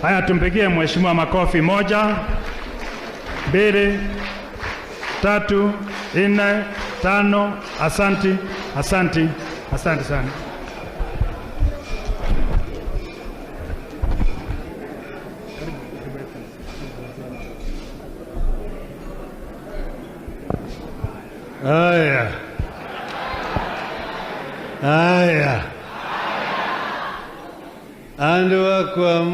Haya, tumpigie mheshimiwa makofi. 1, 2, 3, 4, 5. Asante, asante, asante sana. Haya. Haya. Andu wakwa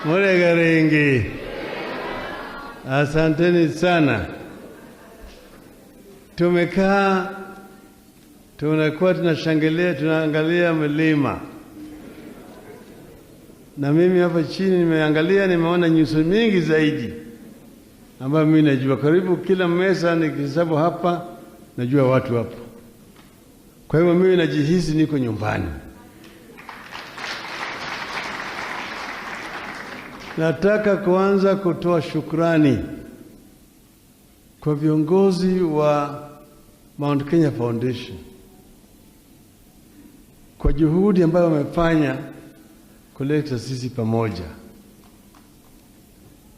murega ringi. Asanteni sana. Tumekaa, tunakuwa tunashangilia, tunaangalia milima. Na mimi hapa chini nimeangalia, nimeona nyuso mingi zaidi ambayo mimi najua. Karibu kila meza nikihesabu hapa, najua watu hapo. Kwa hivyo mimi najihisi niko nyumbani. Nataka kuanza kutoa shukrani kwa viongozi wa Mount Kenya Foundation kwa juhudi ambayo wamefanya kuleta sisi pamoja.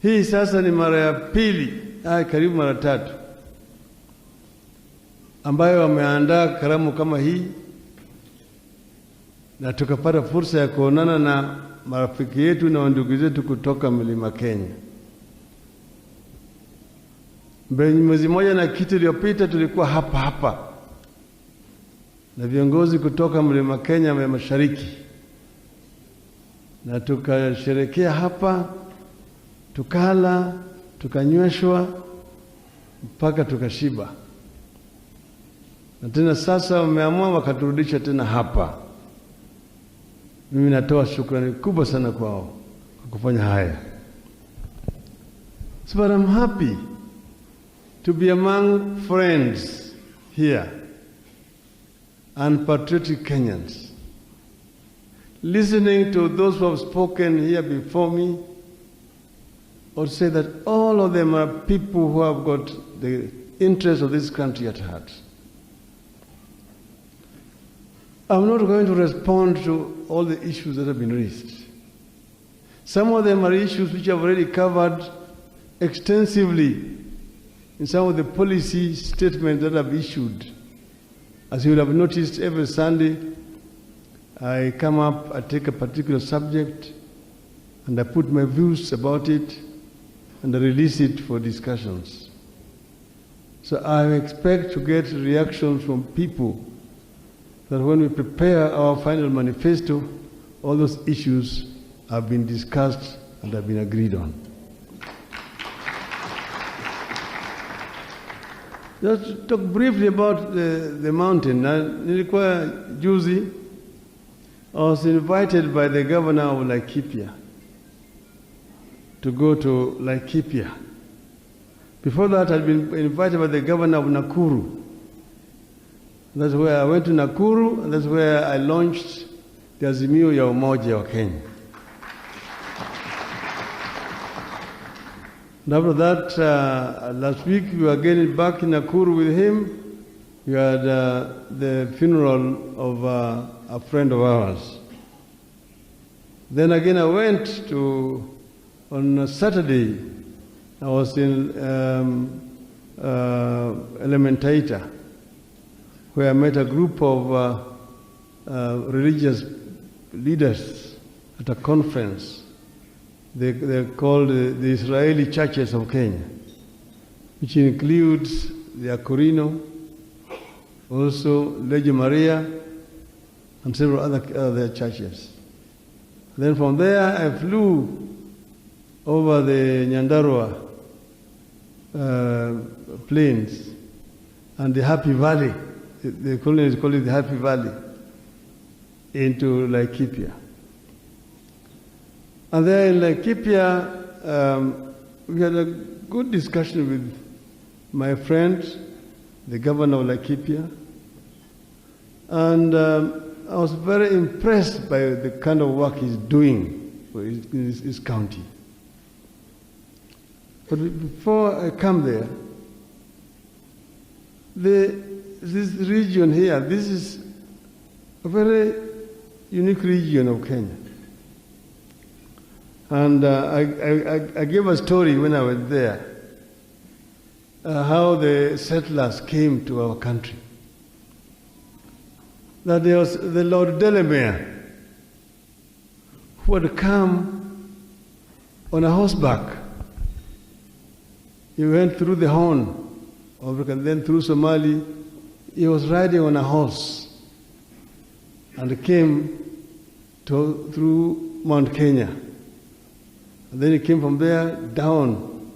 Hii sasa ni mara ya pili, karibu mara 3 ambayo wameandaa karamu kama hii, na tukapata fursa ya kuonana na marafiki yetu na ndugu zetu kutoka Mlima Kenya. Mwezi mmoja na kitu iliyopita tulikuwa hapa na viongozi kutoka Mlima Kenya ya Mashariki, na tukasherekea hapa, tukala, tukanyweshwa mpaka tukashiba. Na tena sasa wameamua wakaturudisha tena hapa. Mimi natoa shukrani kubwa sana kwao kwa kufanya haya. So but I'm happy to be among friends here and patriotic Kenyans. Listening to those who have spoken here before me, I would say that all of them are people who have got the interest of this country at heart. I'm not going to respond to all the issues that have been raised. Some of them are issues which I've already covered extensively in some of the policy statements that I've issued. As you will have noticed, every Sunday I come up, I take a particular subject, and I put my views about it, and I release it for discussions. So I expect to get reactions from people that when we prepare our final manifesto, all those issues have been discussed and have been agreed on. Just to talk briefly about the mountain. Nilikuwa juzi, I was invited by the governor of Laikipia to go to Laikipia. Before that, I'd been invited by the governor of Nakuru. That's where I went to Nakuru, and that's where I launched the Azimio ya Umoja wa Kenya. And after that, last week we were getting back in Nakuru with him. We had the funeral of a friend of ours. Then again I went to, on Saturday, I was in Elementaita, where I met a group of religious leaders at a conference. They're called the Israeli Churches of Kenya, which includes the Akorino, also Legio Maria, and several other churches. Then from there I flew over the Nyandarua plains and the Happy Valley. The colonists call it the Happy Valley, into Laikipia. And there in Laikipia, we had a good discussion with my friend, the governor of Laikipia, and I was very impressed by the kind of work he's doing for his county. But before I come there, this region here, this is a very unique region of Kenya. And I gave a story when I was there, how the settlers came to our country. That there was the Lord Delamere who had come on a horseback. He went through the Horn of Africa, then through Somali. He was riding on a horse and came through Mount Kenya. And then he came from there down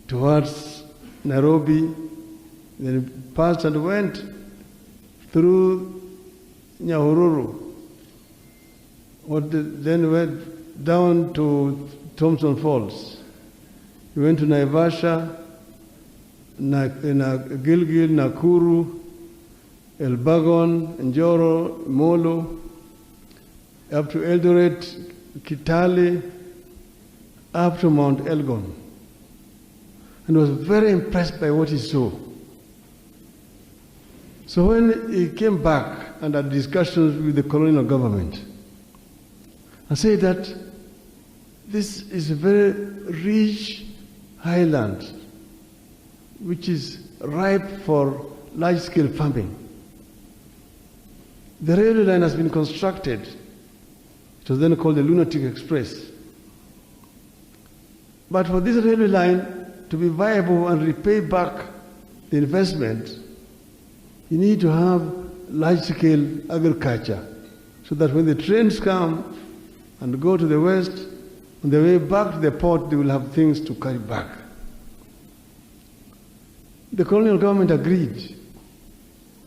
towards Nairobi, then he passed and went through Nyahururu, then went down to Thompson Falls. He went to Naivasha, Gilgil, Nakuru, Elbagon, Njoro, Molo, up to Eldoret, Kitale, up to Mount Elgon, and was very impressed by what he saw. So when he came back and had discussions with the colonial government, I said that this is a very rich highland which is ripe for large-scale farming. The railway line has been constructed. It was then called the Lunatic Express. But for this railway line to be viable and repay back the investment, you need to have large-scale agriculture, so that when the trains come and go to the west, on the way back to the port, they will have things to carry back. The colonial government agreed.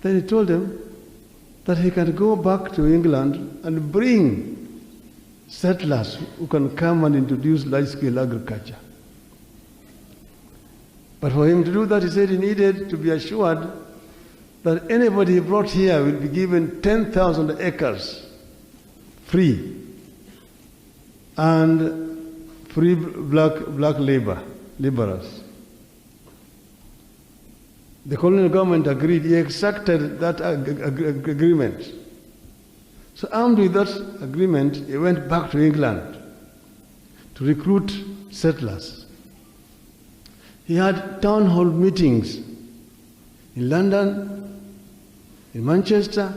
Then he told them that he can go back to England and bring settlers who can come and introduce large-scale agriculture. But for him to do that, he said he needed to be assured that anybody he brought here will be given 10,000 acres free, and free black laborers. The colonial government agreed. He accepted that agreement. So armed with that agreement, he went back to England to recruit settlers. He had town hall meetings in London, in Manchester,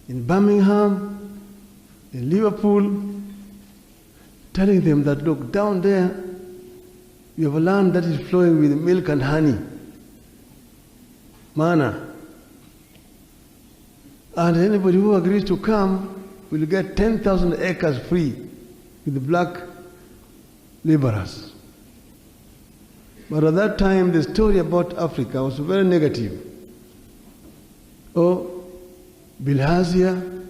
in Birmingham, in Liverpool, telling them that, look, down there, you have a land that is flowing with milk and honey, manna. And anybody who agrees to come will get 10,000 acres free with the black laborers. But at that time, the story about Africa was very negative. Oh, bilharzia,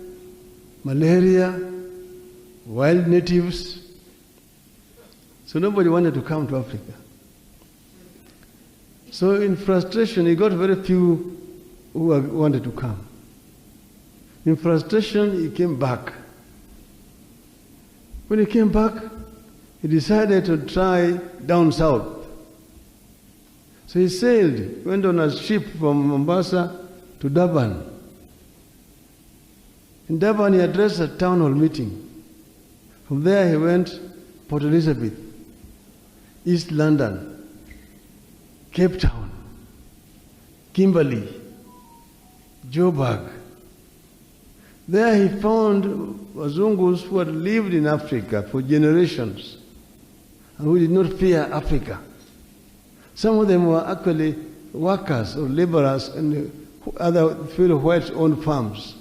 malaria, wild natives. So nobody wanted to come to Africa. So in frustration, he got very few who wanted to come. In frustration, he came back. When he came back, he decided to try down south. So he sailed, went on a ship from Mombasa to Durban. In Durban, he addressed a town hall meeting. From there, he went Port Elizabeth, East London, Cape Town, Kimberley, Joburg. There he found Wazungus who had lived in Africa for generations and who did not fear Africa. Some of them were actually workers or laborers and other fellow whites owned farms.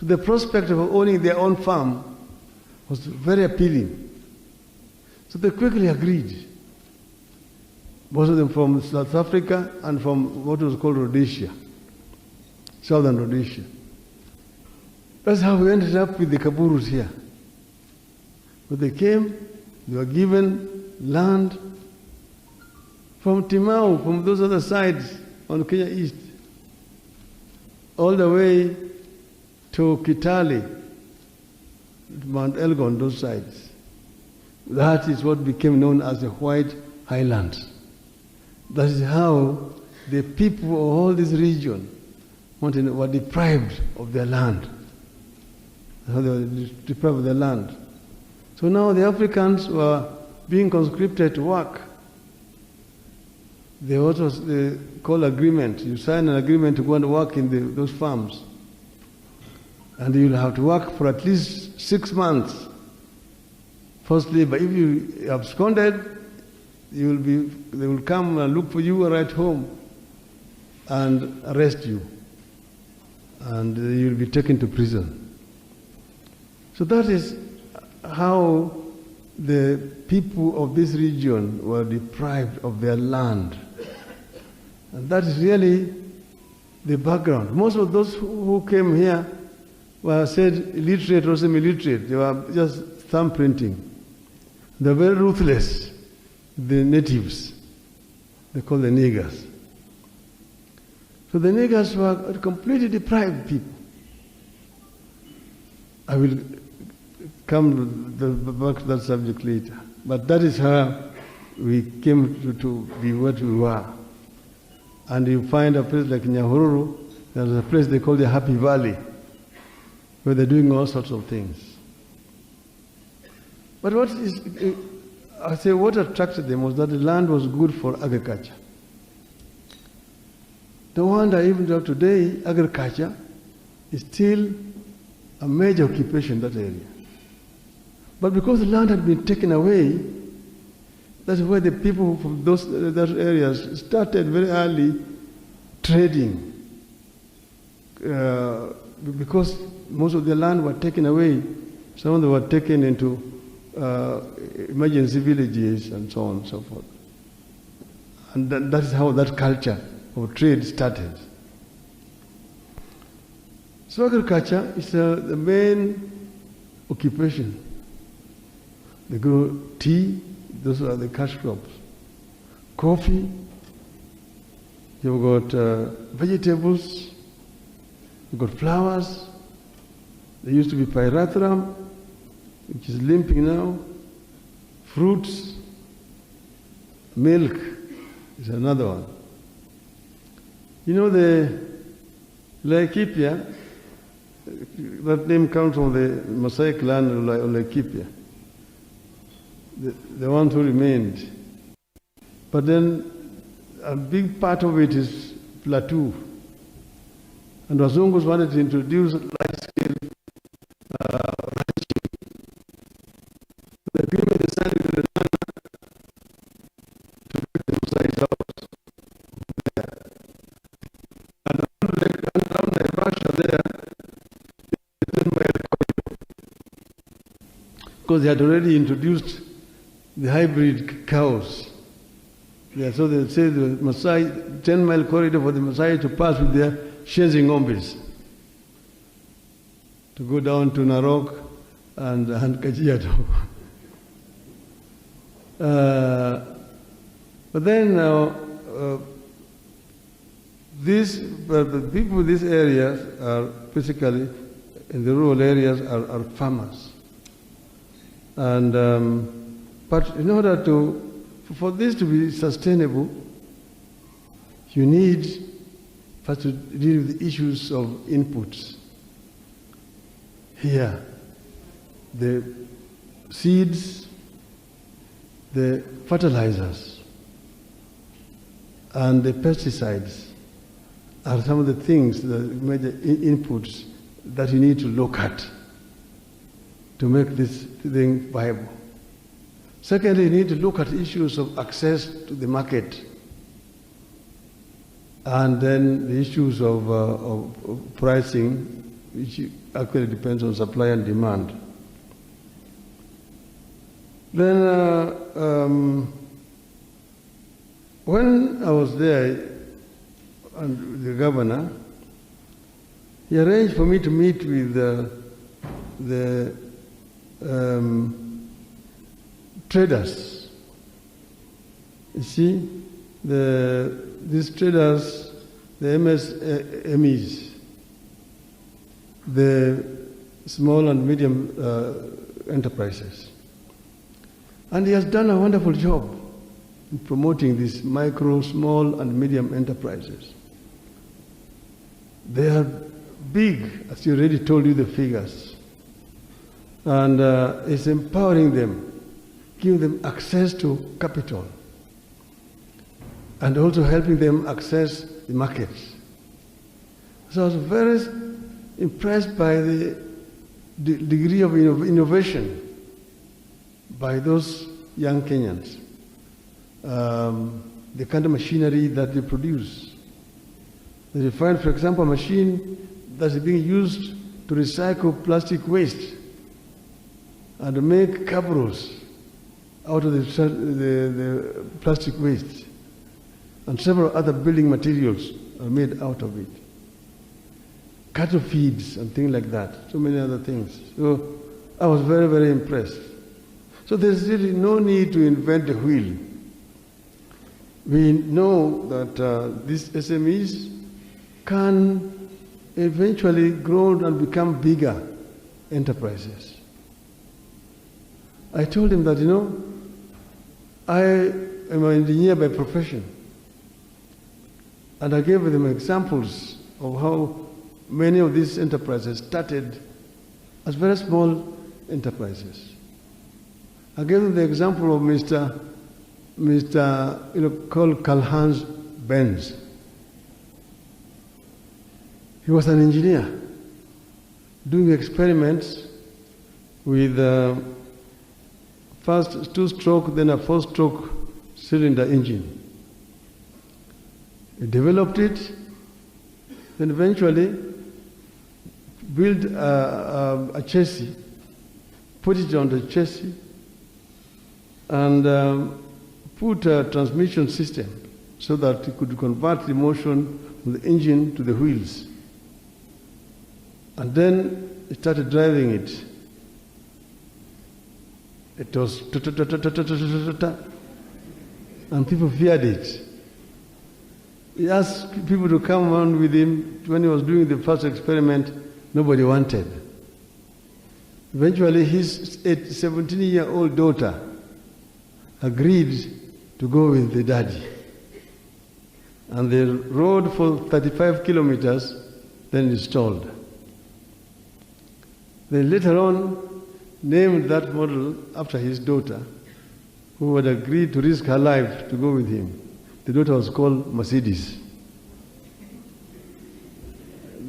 So the prospect of owning their own farm was very appealing. So they quickly agreed. Most of them from South Africa and from what was called Rhodesia, Southern Rhodesia. That's how we ended up with the Kaburus here. When they came, they were given land from Timau, from those other sides on Kenya East, all the way to Kitale, Mount Elgon, those sides. That is what became known as the White Highlands. That is how the people of all this region were deprived of their land. How they were deprived of their land. So now the Africans were being conscripted to work. There was what they call agreement. You sign an agreement to go and work in those farms. And you'll have to work for at least 6 months. Firstly, but if you absconded, they will come and look for you right home and arrest you. And you'll be taken to prison. So that is how the people of this region were deprived of their land. And that is really the background. Most of those who came here were said illiterate or semi-literate. They were just thumbprinting. They were very ruthless, the natives. They call the niggers. So the niggers were completely deprived people. I will come back to that subject later. But that is how we came to be what we were. And you find a place like Nyahururu, there's a place they call the Happy Valley, where they're doing all sorts of things. But what attracted them was that the land was good for agriculture. No wonder even though today agriculture is still a major occupation in that area. But because the land had been taken away, that's why the people from those areas started very early trading. Because most of the land were taken away, some of them were taken into emergency villages and so on and so forth. And that is how that culture of trade started. So agriculture is the main occupation. They grow tea, those are the cash crops. Coffee, you've got vegetables, you've got flowers. There used to be pyrethrum, which is limping now. Fruits, milk is another one. You know the Laikipia, that name comes from the Maasai clan of Laikipia, the ones who remained. But then a big part of it is Plateau. And Wazungus wanted to introduce large-scale ranching. The agreement is signed with the land to build the Maasai towers there. And around Naivasha there, the 10-mile corridor. Because they had already introduced the hybrid cows. Yeah, so they say the Maasai, 10-mile corridor for the Maasai to pass with their Shenzi Ngombes, to go down to Narok and Kajiado. But then the people in these areas are basically, in the rural areas, are farmers. And but in order for this to be sustainable, you need first to deal with the issues of inputs. Here, the seeds, the fertilizers, and the pesticides are some of the things, the major inputs that you need to look at to make this thing viable. Secondly, you need to look at issues of access to the market, and then the issues of pricing, which actually depends on supply and demand. Then, when I was there, and the governor, he arranged for me to meet with the traders. You see, these traders, the MSMEs, the small and medium enterprises. And he has done a wonderful job in promoting these micro, small, and medium enterprises. They are big, as you already told you the figures. And it's empowering them, giving them access to capital, and also helping them access the markets. So I was very impressed by the degree of innovation by those young Kenyans, the kind of machinery that they produce. They find, for example, a machine that's being used to recycle plastic waste and to make cabros out of the plastic waste, and several other building materials are made out of it. Cattle feeds and things like that, so many other things. So I was very, very impressed. So there's really no need to invent the wheel. We know that these SMEs can eventually grow and become bigger enterprises. I told him that, I am an engineer by profession. And I gave them examples of how many of these enterprises started as very small enterprises. I gave them the example of Mr. Called Karl-Heinz Benz. He was an engineer doing experiments with first two-stroke, then a four-stroke cylinder engine. He developed it, then eventually built a chassis, put it on the chassis, and put a transmission system so that it could convert the motion from the engine to the wheels. And then he started driving it. It was and people feared it. He asked people to come on with him. When he was doing the first experiment, nobody wanted. Eventually, his 17-year-old daughter agreed to go with the daddy. And they rode for 35 kilometers, then installed. Then later on, named that model after his daughter, who had agreed to risk her life to go with him. The daughter was called Mercedes.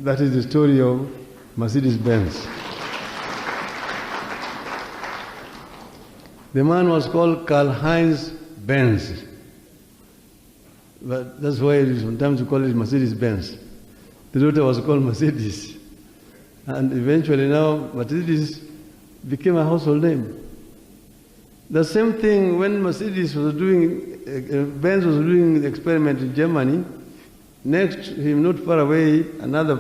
That is the story of Mercedes-Benz. The man was called Karl-Heinz Benz. But that's why sometimes we call it Mercedes-Benz. The daughter was called Mercedes. And eventually now Mercedes became a household name. The same thing when Mercedes was doing, Benz was doing the experiment in Germany. Next to him, not far away, another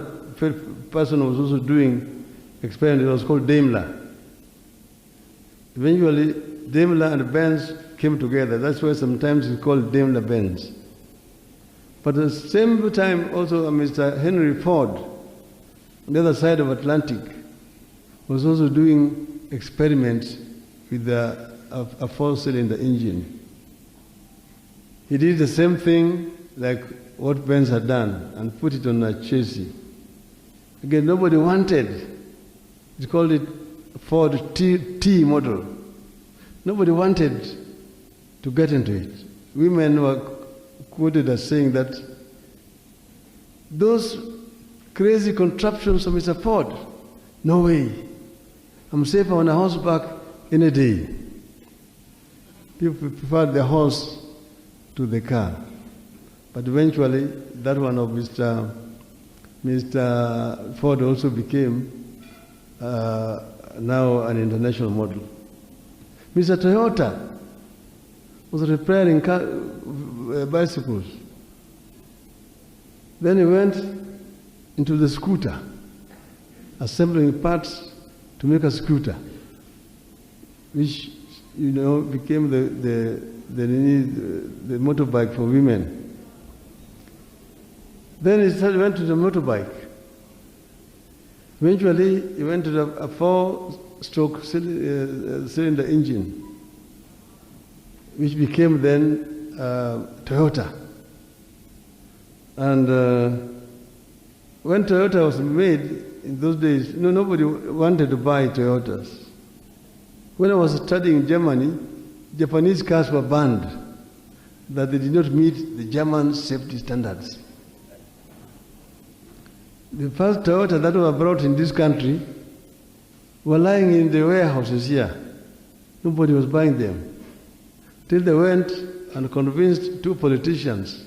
person was also doing experiment. It was called Daimler. Eventually, Daimler and Benz came together. That's why sometimes it's called Daimler-Benz. But at the same time, also Mr. Henry Ford, on the other side of Atlantic, was also doing experiments with a four-cylinder engine. He did the same thing like what Benz had done and put it on a chassis. Again, nobody wanted. He called it Ford T model. Nobody wanted to get into it. Women were quoted as saying that those crazy contraptions of Mr. Ford, no way. I'm safer on a horseback any day. People preferred the horse to the car. But eventually, that one of Mr. Ford also became now an international model. Mr. Toyota was repairing bicycles. Then he went into the scooter, assembling parts to make a scooter, which became the motorbike for women. Then he went to the motorbike. Eventually, he went to a four-stroke cylinder engine, which became then Toyota. And when Toyota was made in those days, nobody wanted to buy Toyotas. When I was studying in Germany, Japanese cars were banned, that they did not meet the German safety standards. The first Toyota that were brought in this country were lying in the warehouses here. Nobody was buying them. Till they went and convinced two politicians,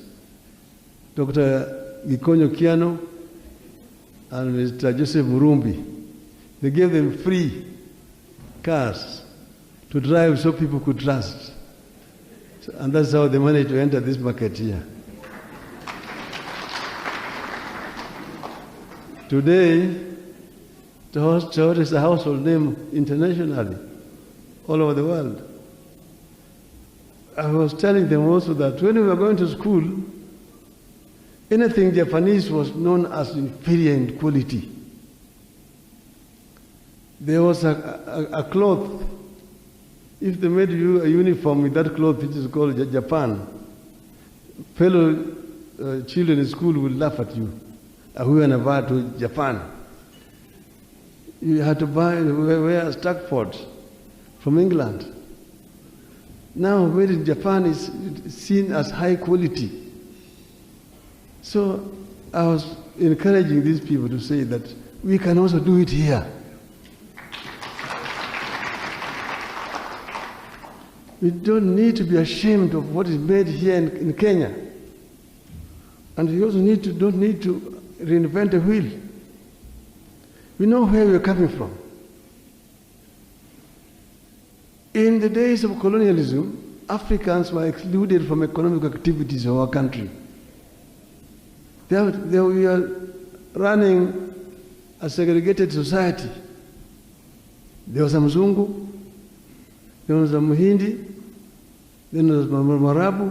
Dr. Gikonyo Kiano and Mr. Joseph Murumbi. They gave them free cars to drive so people could trust. And that's how they managed to enter this market here. Today, Toyota is a household name internationally, all over the world. I was telling them also that when we were going to school, anything Japanese was known as inferior in quality. There was a cloth. If they made you a uniform with that cloth, which is called Japan, fellow children in school would laugh at you. We were to Japan. You had to wear Stackfords from England. Now, made in Japan is seen as high quality. So I was encouraging these people to say that we can also do it here. We don't need to be ashamed of what is made here in Kenya. And we also don't need to reinvent the wheel. We know where we're coming from. In the days of colonialism, Africans were excluded from economic activities of our country. We are running a segregated society. There was a Mzungu, there was a Muhindi, then there was Marabu,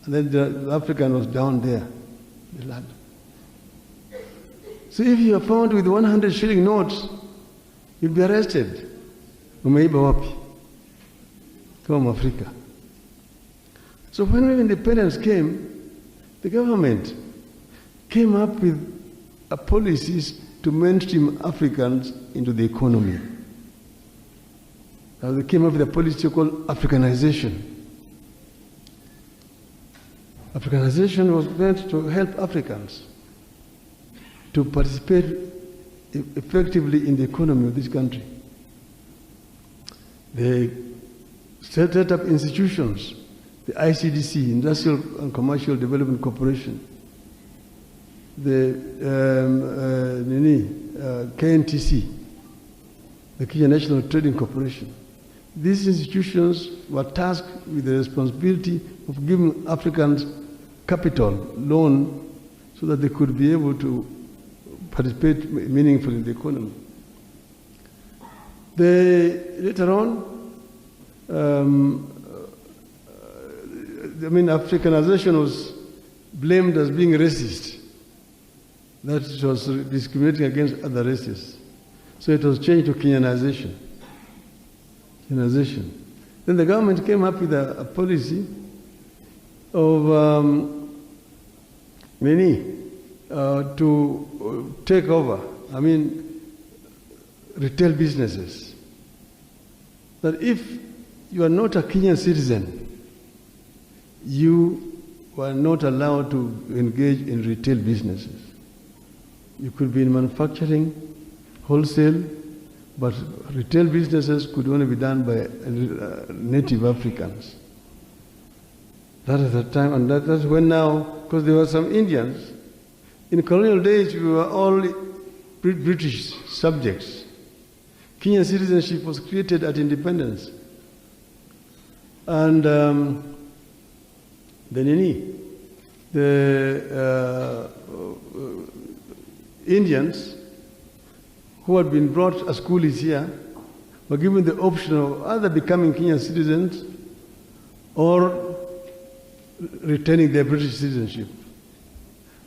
and then the African was down there, the land. So if you are found with 100 shilling notes, you'll be arrested. Umeiba wapi? From Africa. So when independence came, the government came up with policies to mainstream Africans into the economy. Now they came up with a policy called Africanization. Africanization was meant to help Africans to participate effectively in the economy of this country. They set up institutions, the ICDC, Industrial and Commercial Development Corporation, the KNTC, the Kenya National Trading Corporation. These institutions were tasked with the responsibility of giving Africans capital, loan, so that they could be able to participate meaningfully in the economy. Later on, Africanization was blamed as being racist, that it was discriminating against other races. So it was changed to Kenyanization. Then the government came up with a policy of to take over, retail businesses. That if you are not a Kenyan citizen, you were not allowed to engage in retail businesses. You could be in manufacturing, wholesale, but retail businesses could only be done by native Africans. That is the time, and that's when now, because there were some Indians. In colonial days, we were all British subjects. Kenyan citizenship was created at independence. And the Indians who had been brought as coolies here were given the option of either becoming Kenyan citizens or retaining their British citizenship.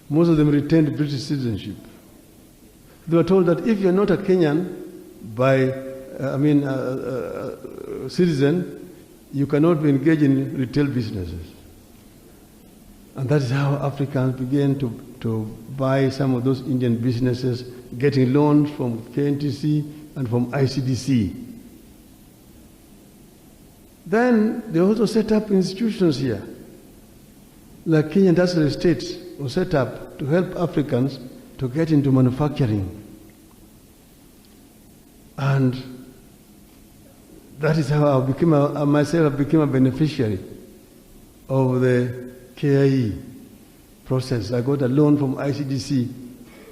Most of them retained British citizenship. They were told that if you're not a Kenyan citizen, you cannot be engaged in retail businesses. And that is how Africans began to buy some of those Indian businesses, getting loans from KNTC and from ICDC. Then they also set up institutions here, like Kenya Industrial Estates was set up to help Africans to get into manufacturing. And that is how I myself became a beneficiary of the KIE process. I got a loan from ICDC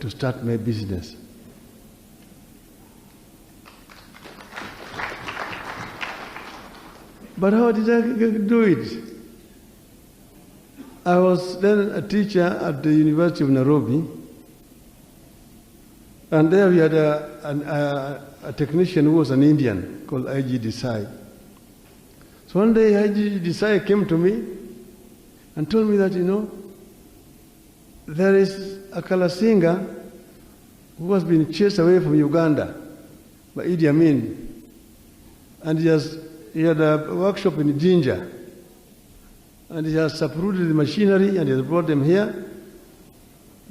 to start my business. But how did I do it? I was then a teacher at the University of Nairobi, and there we had a technician who was an Indian called IG Desai. So one day IG Desai came to me and told me that, there is a Kalasinga who has been chased away from Uganda by Idi Amin, and he had a workshop in Jinja, and he has uprooted the machinery and he has brought them here.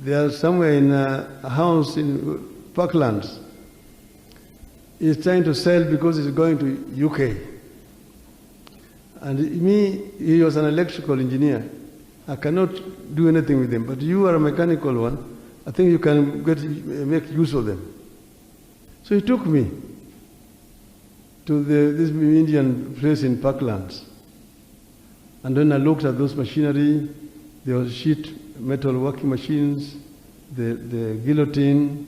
They are somewhere in a house in Parklands. He's trying to sell because he's going to UK. And he was an electrical engineer. I cannot do anything with him, but you are a mechanical one. I think you can make use of them. So he took me to this Indian place in Parklands. And then I looked at those machinery. There was sheet metal working machines, the guillotine,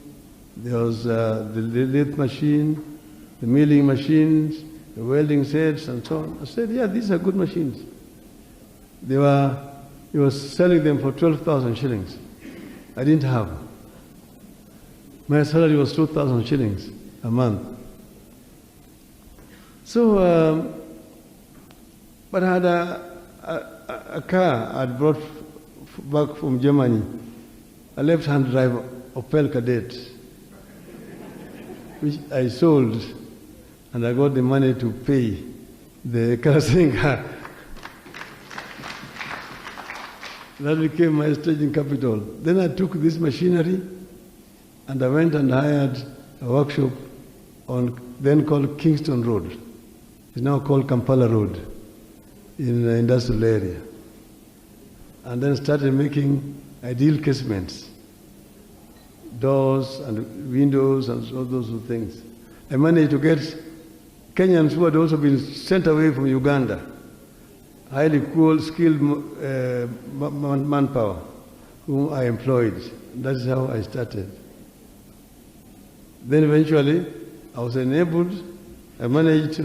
there was the lathe machine, the milling machines, the welding sets, and so on. I said, yeah, these are good machines. He was selling them for 12,000 shillings. I didn't have. My salary was 2,000 shillings a month. So, but I had a car I'd brought back from Germany, a left-hand drive Opel Kadett, which I sold, and I got the money to pay the Kalasinga. That became my staging capital. Then I took this machinery and I went and hired a workshop on then called Kingston Road. It's now called Kampala Road in the industrial area. And then started making ideal casements, doors and windows and all those things. I managed to get Kenyans who had also been sent away from Uganda, highly skilled manpower, whom I employed. That's how I started. Then eventually, I was enabled, I managed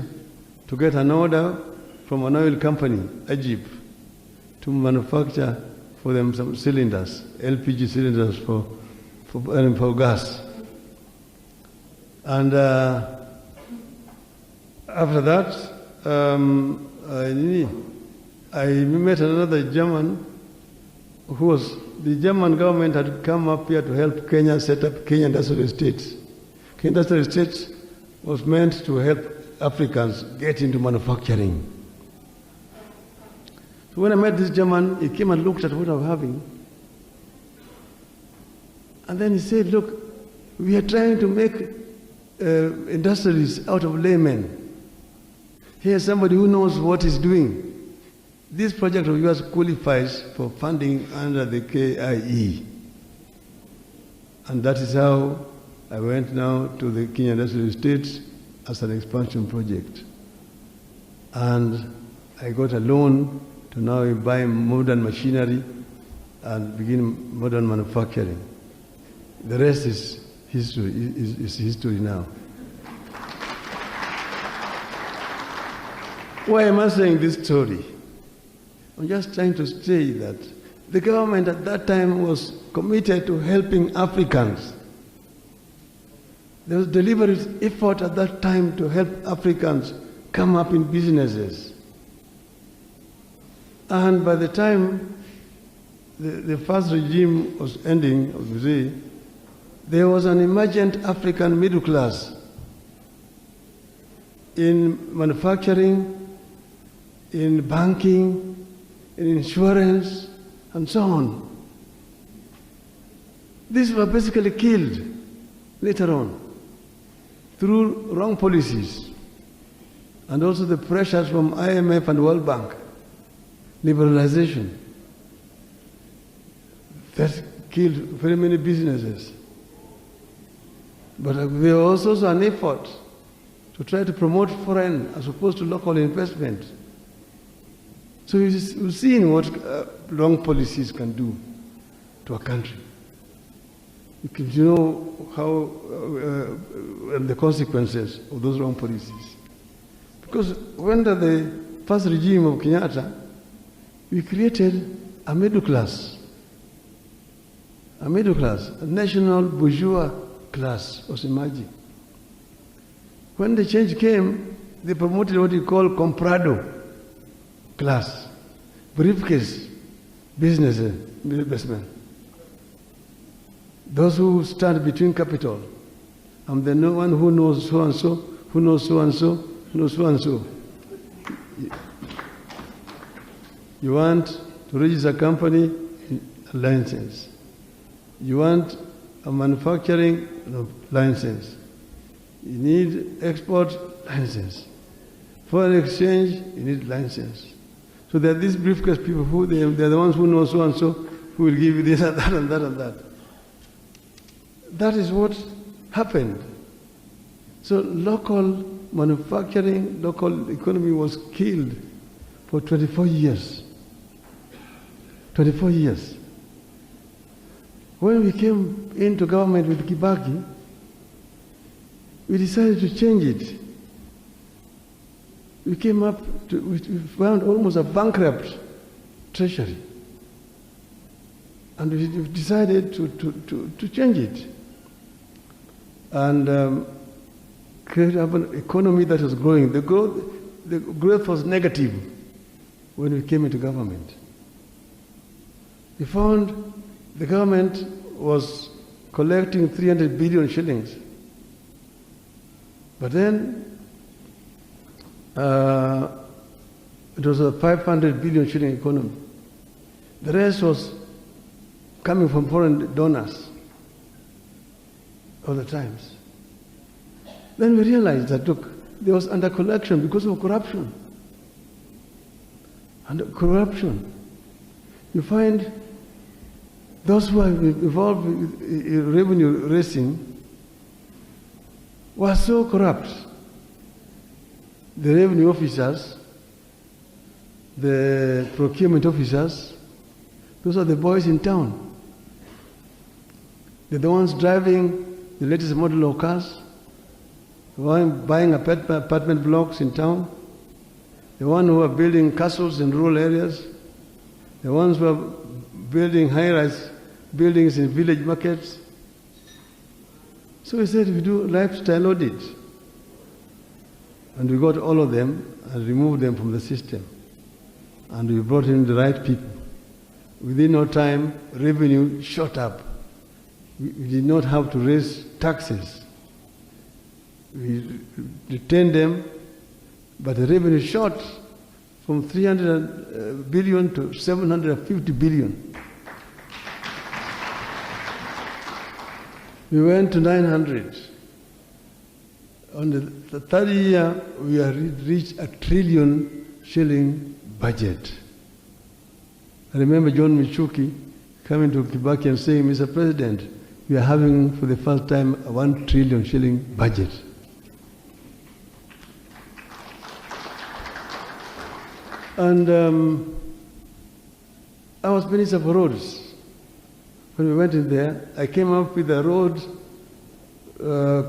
to get an order from an oil company, Egypt, to manufacture for them some cylinders, LPG cylinders for gas. And after that, I met another German the German government had come up here to help Kenya set up Kenya Industrial Estates. Kenya Industrial Estates was meant to help Africans get into manufacturing. So when I met this German, he came and looked at what I was having. And then he said, look, we are trying to make industrialists out of laymen. Here's somebody who knows what he's doing. This project of yours qualifies for funding under the KIE. And that is how I went now to the Kenya Industrial Estates as an expansion project. And I got a loan to now buy modern machinery and begin modern manufacturing. The rest is history now. Why am I saying this story? I'm just trying to say that the government at that time was committed to helping Africans. There was deliberate effort at that time to help Africans come up in businesses. And by the time the first regime was ending, there was an emergent African middle class in manufacturing, in banking, in insurance, and so on. These were basically killed later on through wrong policies. and also the pressures from IMF and World Bank, liberalization, that killed very many businesses. But there was also an effort to try to promote foreign as opposed to local investment. So we've seen what wrong policies can do to a country. You know how the consequences of those wrong policies. Because under the first regime of Kenyatta, we created a middle class, a national bourgeois class was emerging. When the change came, they promoted what you call comprado class, briefcase businessmen. Those who stand between capital. I'm the one who knows so and so, who knows so and so, who knows so and so. You want to register a company, a license. You want a manufacturing license. You need export license. Foreign exchange, you need license. So there are these briefcase people who they're the ones who know so and so, who will give you this and that and that and that. That is what happened. So local manufacturing, local economy was killed for 24 years. 24 years. When we came into government with Kibaki, we decided to change it. We came up to, we found almost a bankrupt treasury. And we decided to change it. And create an economy that was growing. The growth was negative when we came into government. We found the government was collecting 300 billion shillings. But then it was a 500 billion shilling economy. The rest was coming from foreign donors all the times. Then we realized that, look, there was under collection because of corruption. Under corruption. You find those who are involved in revenue raising were so corrupt. The revenue officers, the procurement officers, those are the boys in town. They're the ones driving the latest model of cars, the one buying apartment blocks in town, the ones who are building castles in rural areas, the ones who are building high-rise buildings in village markets. So we said we do lifestyle audit. And we got all of them and removed them from the system. And we brought in the right people. Within no time, revenue shot up. We did not have to raise taxes. We retained them, but the revenue shot from 300 billion to 750 billion. We went to 900. On the third year, we have reached a 1 trillion shilling budget. I remember John Michuki coming to Kibaki and saying, Mr. President, we are having for the first time a 1 trillion shilling budget. And I was Minister for Roads. When we went in there, I came up with a road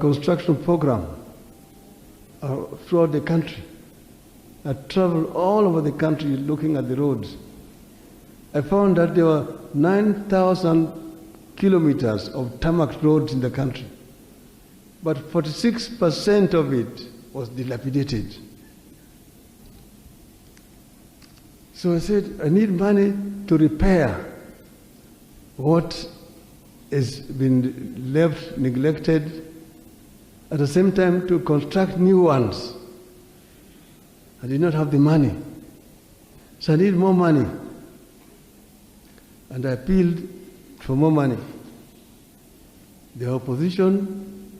construction program throughout the country. I traveled all over the country looking at the roads. I found that there were 9,000 kilometers of tarmac roads in the country, but 46% of it was dilapidated. So I said, I need money to repair what has been left neglected, at the same time to construct new ones. I did not have the money, so I need more money. And I appealed for more money. The opposition,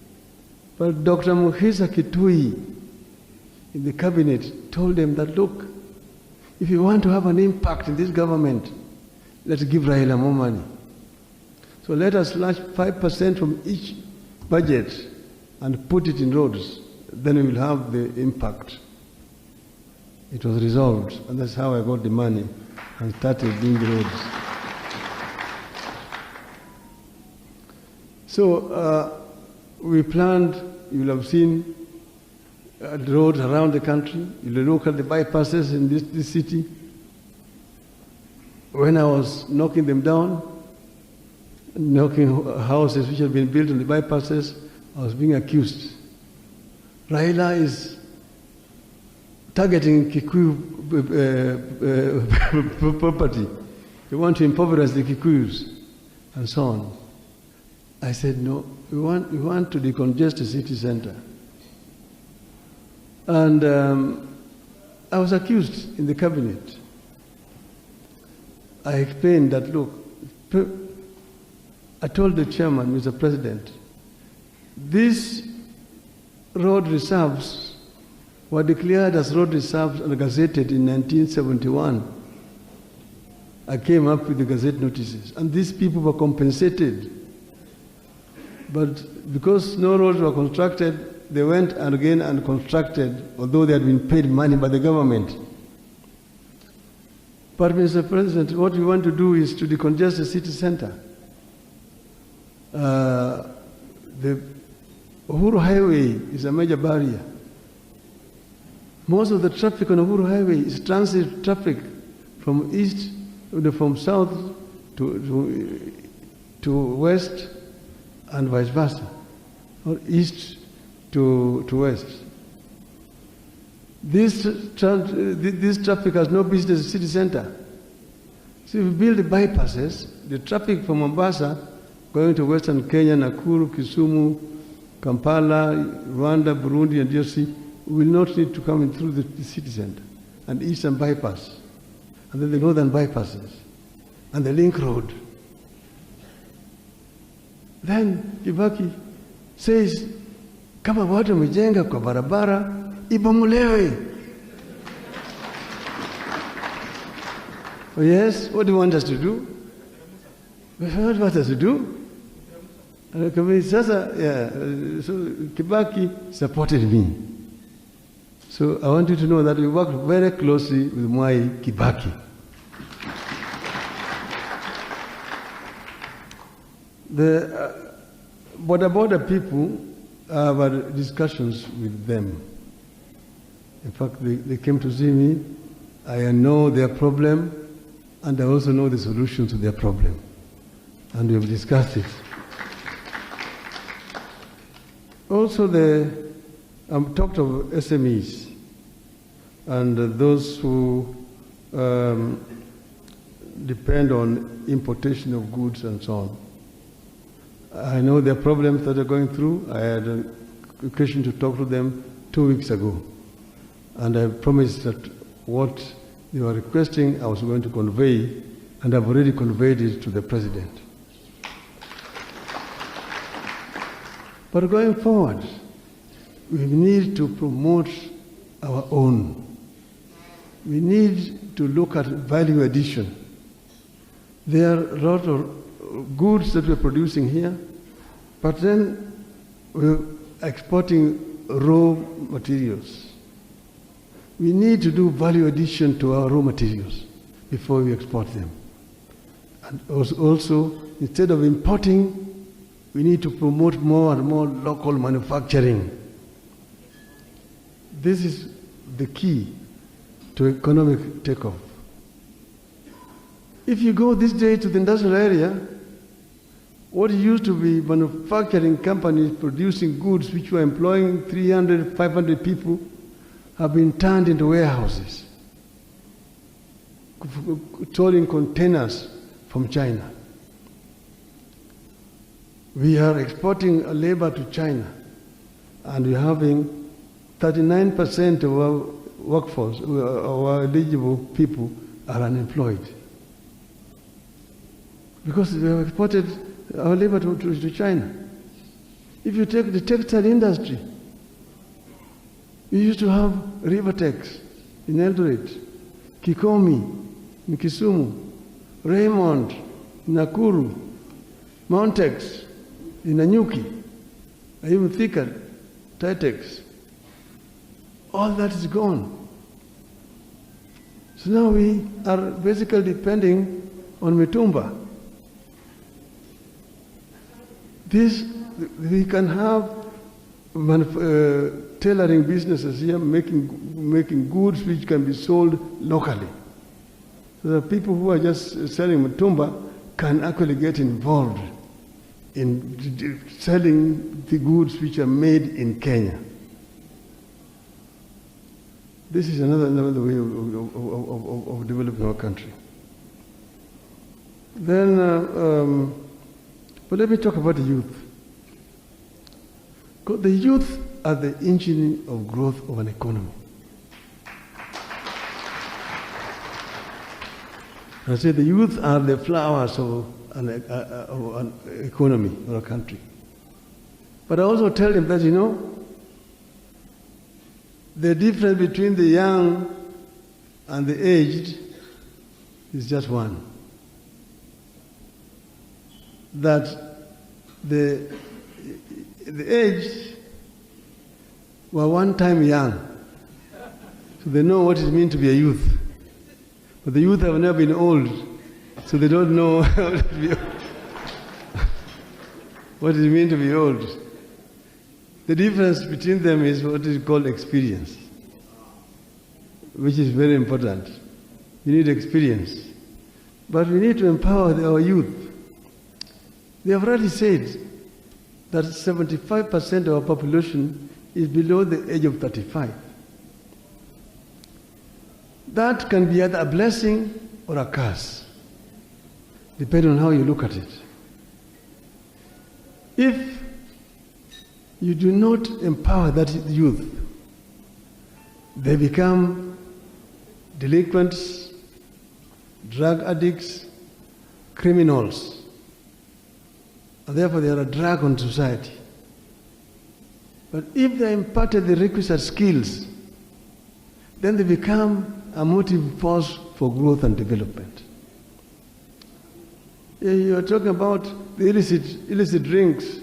but Dr. Muhisa Kitui in the cabinet told them that, look, if you want to have an impact in this government, let's give Raila more money. So let us slash 5% from each budget and put it in roads. Then we will have the impact. It was resolved, and that's how I got the money and started doing the roads. So we planned, you will have seen the roads around the country. You will look at the bypasses in this city. When I was knocking them down, knocking houses which had been built on the bypasses, I was being accused. Raila is targeting Kikuyu property. They want to impoverish the Kikuyus, and so on. I said, no, we want to decongest the city center. And I was accused in the cabinet. I explained that, look, I told the chairman, Mr. President, these road reserves were declared as road reserves and gazetted in 1971. I came up with the gazette notices, and these people were compensated. But because no roads were constructed, they went and again and constructed, although they had been paid money by the government. But Mr. President, what we want to do is to decongest the city center. The Uhuru Highway is a major barrier. Most of the traffic on Uhuru Highway is transit traffic from east, from south to west, and vice versa, or east to west. This traffic has no business in the city center. So if we build the bypasses, the traffic from Mombasa going to Western Kenya, Nakuru, Kisumu, Kampala, Rwanda, Burundi, and DRC will not need to come in through the city center, and eastern bypass, and then the northern bypasses, and the link road. Then Kibaki says, kama watu wamejenga kwa barabara, ibomolewe. Oh yes, what do you want us to do? What do you want us to do? So Kibaki supported me. So I want you to know that we worked very closely with Mwai Kibaki. The border people, I've had discussions with them. In fact, they came to see me. I know their problem, and I also know the solution to their problem. And we have discussed it. Also, I've talked of SMEs and those who depend on importation of goods and so on. I know their problems that they're going through. I had an occasion to talk to them 2 weeks ago. And I promised that what they were requesting I was going to convey, and I've already conveyed it to the President. But going forward, we need to promote our own. We need to look at value addition. There are a lot of goods that we're producing here, but then we're exporting raw materials. We need to do value addition to our raw materials before we export them. And also, instead of importing, we need to promote more and more local manufacturing. This is the key to economic takeoff. If you go this day to the industrial area, what used to be manufacturing companies producing goods which were employing 300, 500 people have been turned into warehouses, storing containers from China. We are exporting labor to China, and we're having 39% of our workforce, our eligible people, are unemployed. Because we have exported our labor to China. If you take the textile industry, We used to have Rivertex in Eldoret, Kikomi in Kisumu, Raymond in Nakuru, Mountex in Nanyuki, even thicker, Titex. All that is gone. So now we are basically depending on Mitumba. We can have tailoring businesses here, making goods which can be sold locally. So the people who are just selling Mitumba can actually get involved in selling the goods which are made in Kenya. This is another way of developing our country. Then, but let me talk about the youth. Because the youth are the engine of growth of an economy. I say the youth are the flowers of an economy or a country. But I also tell them that, the difference between the young and the aged is just one. That the aged were one time young, so they know what it means to be a youth. But the youth have never been old, so they don't know what it means to be old. The difference between them is what is called experience, which is very important. You need experience. But we need to empower our youth. They have already said that 75% of our population is below the age of 35. That can be either a blessing or a curse, depending on how you look at it. If you do not empower that youth, they become delinquents, drug addicts, criminals, and therefore they are a drag on society. But if they imparted the requisite skills, then they become a motive force for growth and development. You are talking about the illicit drinks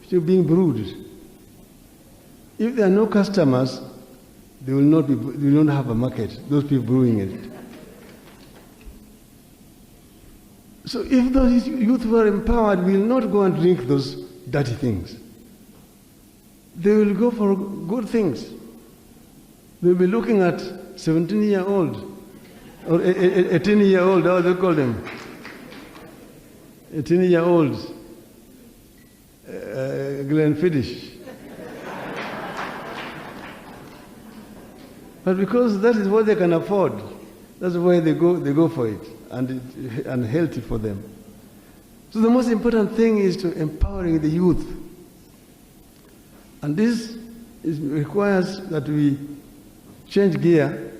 still being brewed. If there are no customers, they will not have a market, those people brewing it. So if those youth were empowered, we will not go and drink those dirty things. They will go for good things. They will be looking at 17-year-old or 18-year-old, how do they call them? 18-year-olds, Glenfiddich. But because that is what they can afford, that's why they go for it, and healthy for them. So the most important thing is to empowering the youth. And this requires that we change gear.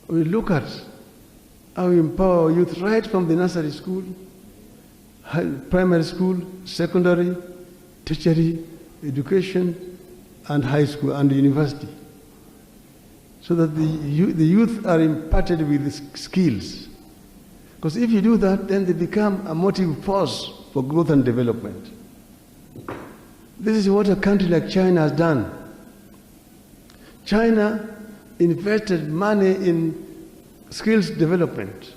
We look at how we empower our youth right from the nursery school, primary school, secondary, tertiary education, and high school and university. So that the youth are imparted with skills. Because if you do that, then they become a motive force for growth and development. This is what a country like China has done. China invested money in skills development.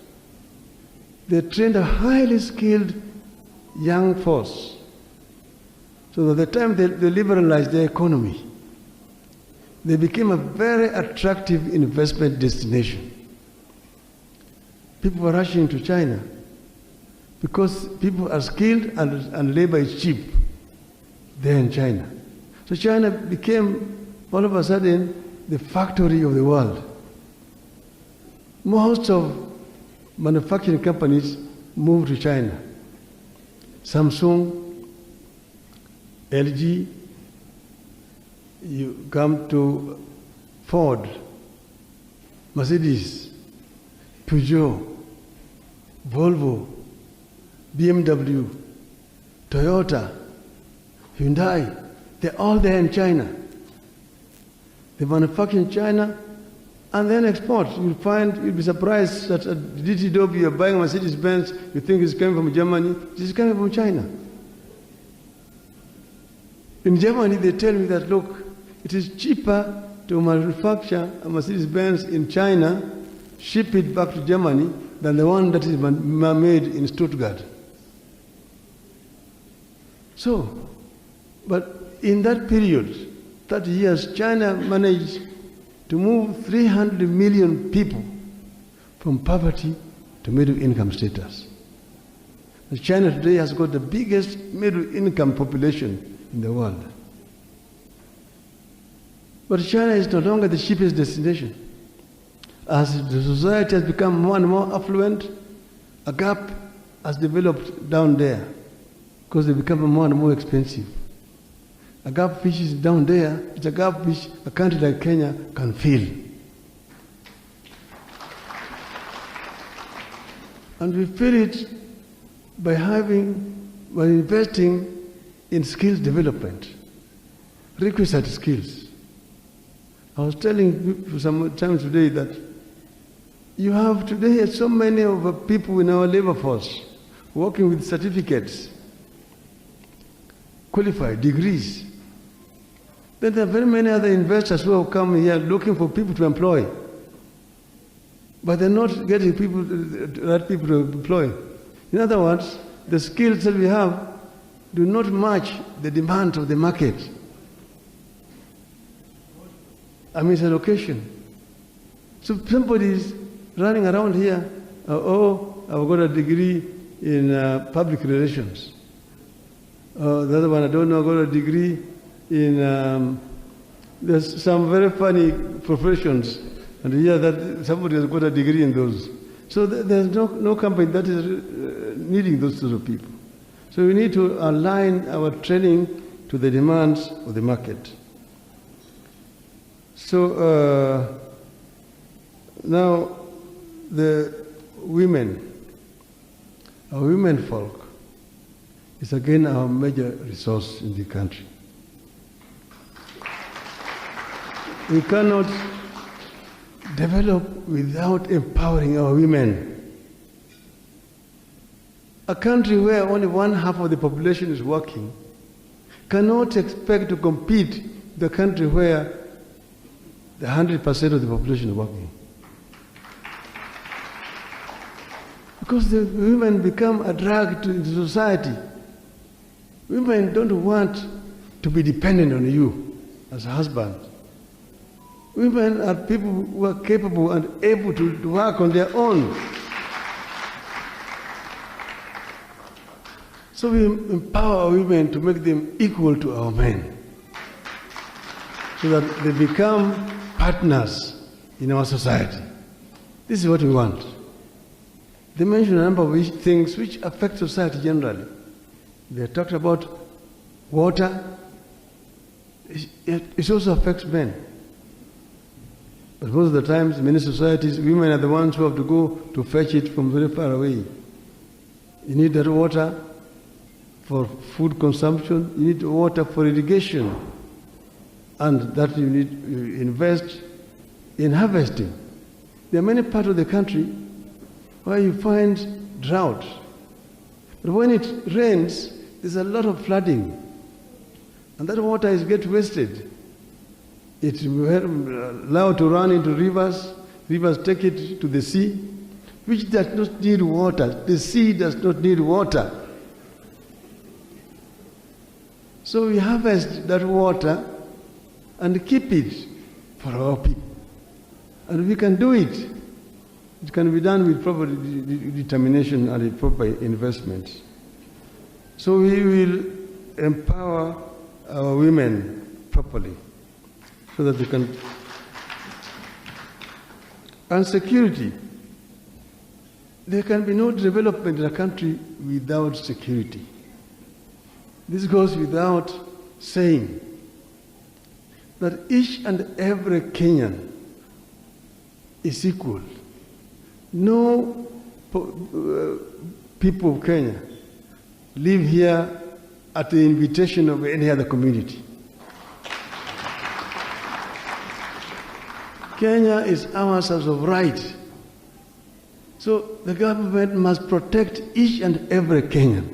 They trained a highly skilled young force. So that the time they liberalized their economy, they became a very attractive investment destination. People were rushing to China because people are skilled and labor is cheap there in China. So China became, all of a sudden, the factory of the world. Most of manufacturing companies moved to China. Samsung, LG, you come to Ford, Mercedes, Peugeot, Volvo, BMW, Toyota, Hyundai, they're all there in China. They manufacture in China and then export. You'll be surprised that at DTW you're buying a Mercedes-Benz, you think it's coming from Germany, it is coming from China. In Germany, they tell me that, look, it is cheaper to manufacture a Mercedes-Benz in China, ship it back to Germany, than the one that is made in Stuttgart. So, but in that period, 30 years, China managed to move 300 million people from poverty to middle income status. And China today has got the biggest middle income population in the world. But China is no longer the cheapest destination. As the society has become more and more affluent, a gap has developed down there because they become more and more expensive. A gap which is down there, it's a gap which a country like Kenya can fill. And we fill it by investing in skills development, requisite skills. I was telling you some time today that you have today so many of the people in our labor force working with certificates, qualified degrees. Then there are very many other investors who have come here looking for people to employ, but they're not getting right people to employ. In other words, the skills that we have do not match the demand of the market. I mean, it's a location. So somebody is running around here, I've got a degree in public relations. The other one, I don't know, I've got a degree in, there's some very funny professions, and here that somebody has got a degree in those. So there's no company that is needing those sort of people. So we need to align our training to the demands of the market. So now the women, our women folk, is again our major resource in the country. We cannot develop without empowering our women. A country where only 1/2 of the population is working cannot expect to compete with a country where the 100% of the population is working. Because the women become a drag to the society. Women don't want to be dependent on you as a husband. Women are people who are capable and able to work on their own. So we empower our women to make them equal to our men, so that they become partners in our society. This is what we want. They mention a number of things which affect society generally. They talked about water. It also affects men. But most of the times, in many societies, women are the ones who have to go to fetch it from very far away. You need that water for food consumption, you need water for irrigation, and that you need to invest in harvesting. There are many parts of the country where you find drought. But when it rains, there's a lot of flooding, and that water is get wasted. It's allowed to run into rivers, rivers take it to the sea, which does not need water. The sea does not need water. So we harvest that water and keep it for our people. And we can do it. It can be done with proper determination and proper investment. So we will empower our women properly so that they can. And security. There can be no development in a country without security. This goes without saying that each and every Kenyan is equal. No people of Kenya live here at the invitation of any other community. Kenya is ours as of right. So the government must protect each and every Kenyan.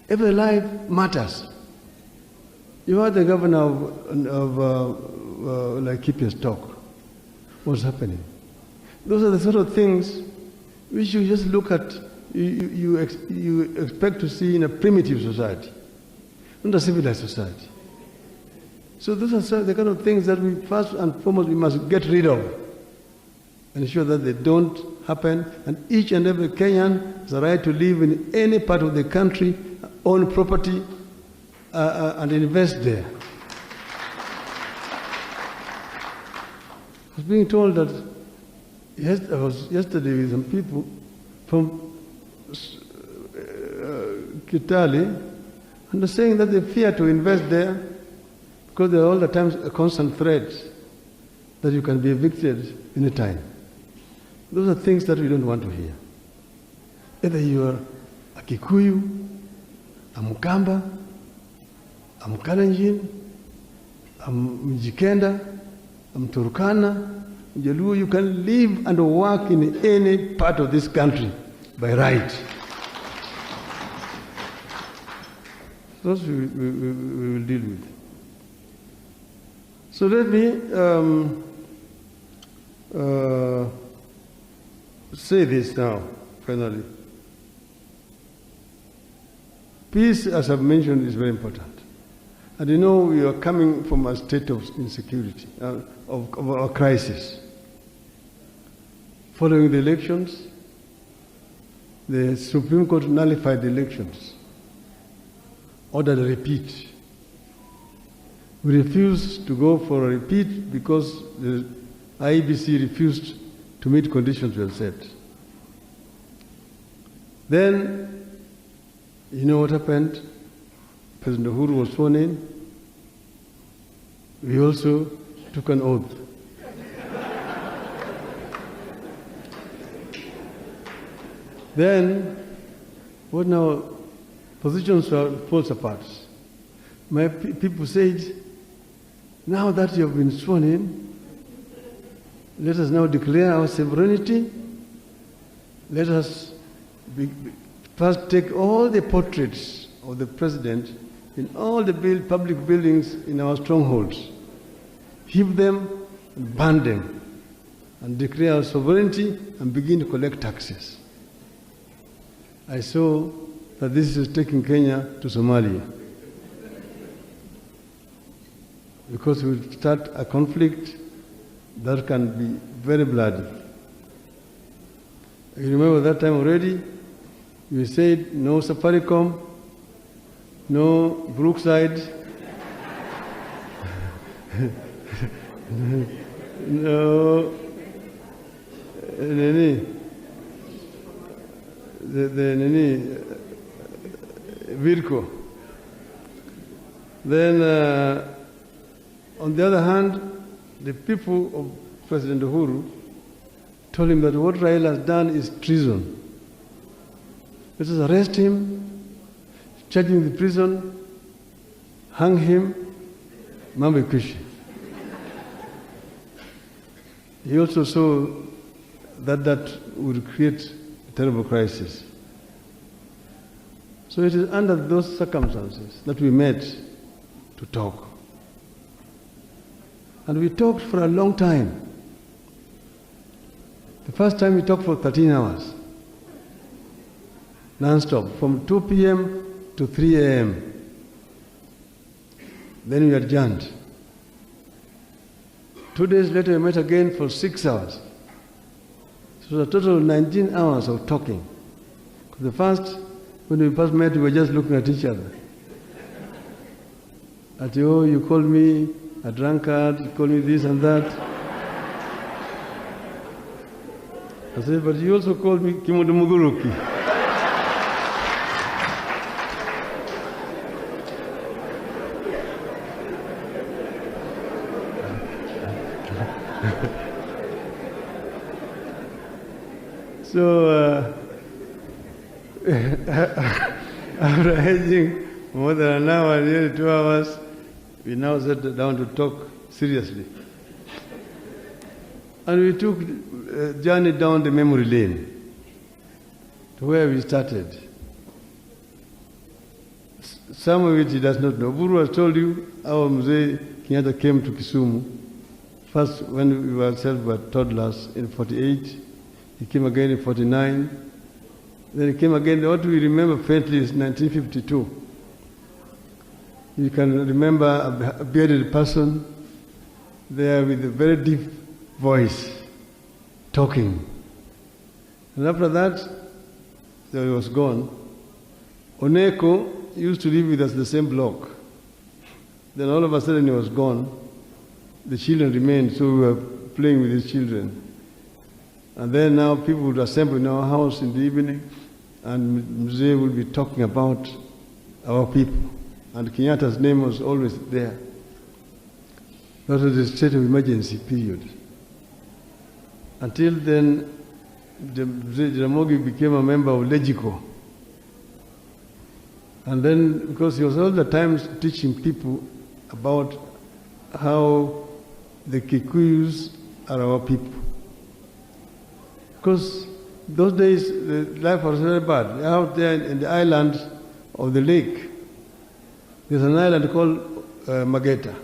Every life matters. You heard the governor of like KeBS talk. What's happening? Those are the sort of things which you just look at, you expect to see in a primitive society, not a civilized society. So those are the kind of things that we first and foremost we must get rid of and ensure that they don't happen, and each and every Kenyan has a right to live in any part of the country, own property, and invest there. I was being told that I was yesterday with some people from Kitale, and they're saying that they fear to invest there because there are all the times a constant threat that you can be evicted any time. Those are things that we don't want to hear. Either you are a Kikuyu, a Mukamba, a Mkalenjin, a Mjikenda, a Mturkana, Mjaluo, you can live and work in any part of this country by right. Those we will deal with. So let me say this now, finally. Peace, as I've mentioned, is very important. And you know, we are coming from a state of insecurity, of a crisis. Following the elections, the Supreme Court nullified the elections, ordered a repeat. We refused to go for a repeat because the IEBC refused to meet conditions we had set. Then, you know what happened? President Uhuru was sworn in. We also took an oath. Then, what now? Positions falls apart. My people said, now that you have been sworn in, let us now declare our sovereignty. Let us first take all the portraits of the president in all the public buildings in our strongholds, heap them and burn them, and declare our sovereignty and begin to collect taxes. I saw that this is taking Kenya to Somalia, because we will start a conflict that can be very bloody. You remember that time already? We said no Safaricom, no Brookside, no Virco. Then, on the other hand, the people of President Uhuru told him that what Raila has done is treason. Let us arrest him, charge him in the prison, hang him, mambo ikwishe. He also saw that would create a terrible crisis. So it is under those circumstances that we met to talk. And we talked for a long time. The first time we talked for 13 hours, non-stop, from 2 p.m. to 3 a.m. Then we adjourned. 2 days later, we met again for 6 hours. So a total of 19 hours of talking. The first, when we first met, we were just looking at each other. At you called me a drunkard, you called me this and that. I said, but you also called me Kimodo Muguruki. So, after hedging more than an hour, nearly 2 hours, we now sat down to talk seriously. And we took a journey down the memory lane to where we started. Some of it he does not know. Buru has told you how Mzee Kenyatta came to Kisumu. First, when we ourselves were toddlers in 48, he came again in 49. Then he came again. What we remember faintly is 1952. You can remember a bearded person there with a very deep voice talking. And after that, he was gone. Oneko used to live with us the same block. Then all of a sudden he was gone. The children remained, so we were playing with his children. And then now people would assemble in our house in the evening, and Mzee would be talking about our people. And Kenyatta's name was always there. That was the state of emergency period. Until then, Jaramogi became a member of Legico. And then, because he was all the time teaching people about how the Kikuyus are our people. Because those days, the life was very bad. Out there in the island of the lake, there's an island called Mageta.